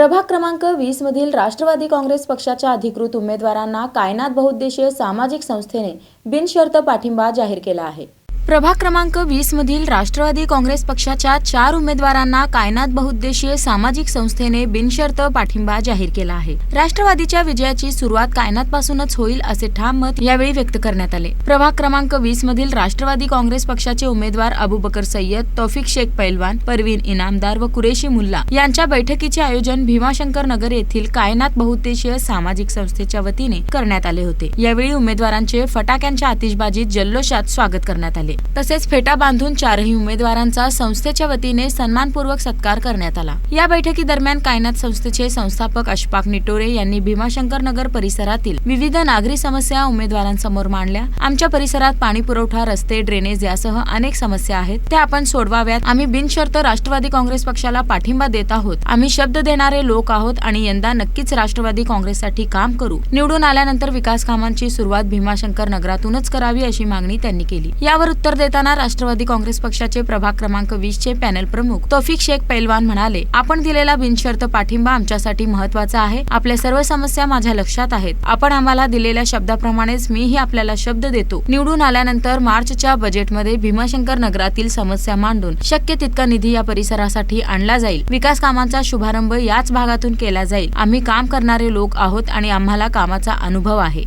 प्रभाग क्रमांक 20 मधील राष्ट्रवादी काँग्रेस पक्षाच्या अधिकृत उमेदवारांना कायनात बहुउद्देशीय सामाजिक संस्थेने बिनशर्त पाठिंबा जाहीर केला आहे। प्रभाग क्रमांक 20 मधील राष्ट्रवादी काँग्रेस पक्षाच्या 4 उमेदवारांना कायनात बहुउद्देशीय सामाजिक संस्थेने बिनशर्त पाठिंबा जाहीर केला आहे। राष्ट्रवादीच्या विजयाची सुरुवात कायनातपासूनच होईल असे ठाम मत यावेळी व्यक्त करण्यात आले। प्रभाग क्रमांक 20 मधील राष्ट्रवादी काँग्रेस पक्षाचे उमेदवार अबूबकर सय्यद, तौफिक शेख पैलवान, परवीन इनामदार व कुरेशी मुल्ला यांच्या बैठकीचे आयोजन भीमाशंकर नगर येथील कायनात बहुउद्देशीय सामाजिक संस्थेच्या वतीने करण्यात आले होते। यावेळी उमेदवारांचे फटाक्यांच्या आतिषबाजीत जल्लोषात स्वागत करण्यात आले। तसेच फेटा बांधून 4ही उमेदवारांचा संस्थेच्या वतीने सन्मानपूर्वक सत्कार करण्यात आला। या बैठकी दरम्यान कायनात संस्थेचे संस्थापक अशफाक निटोरे यांनी भीमाशंकर नगर परिसरातील विविध नागरी समस्या उमेदवारांसमोर मांडल्या। आमच्या परिसरात पाणी पुरवठा, रस्ते, ड्रेनेज यासह अनेक समस्या आहेत, त्या आपण सोडवाव्यात। आम्ही बिनशर्त राष्ट्रवादी काँग्रेस पक्षाला पाठिंबा देत आहोत। आम्ही शब्द देणारे लोक आहोत आणि यंदा नक्कीच राष्ट्रवादी काँग्रेससाठी काम करू। निवडून आल्यानंतर विकास कामांची सुरुवात भीमाशंकर नगरातूनच करावी अशी मागणी त्यांनी केली। यावर उत्तर देताना राष्ट्रवादी काँग्रेस पक्षाचे प्रभाग क्रमांक 20 चे पॅनल प्रमुख तौफिक शेख पैलवान म्हणाले, आपण दिलेला बिनशर्त पाठिंबा आमच्यासाठी महत्त्वाचा आहे। आपल्या सर्व समस्या माझ्या लक्षात आहेत। आपण आम्हाला दिलेल्या शब्दाप्रमाणेच मीही आपल्याला शब्द देतो। निवडून आल्यानंतर मार्चच्या बजेटमध्ये भीमाशंकर नगरातील समस्या मांडून शक्य तितका निधी या परिसरासाठी आणला जाईल। विकास कामांचा शुभारंभ याच भागातून केला जाईल। आम्ही काम करणारे लोक आहोत आणि आम्हाला कामाचा अनुभव आहे।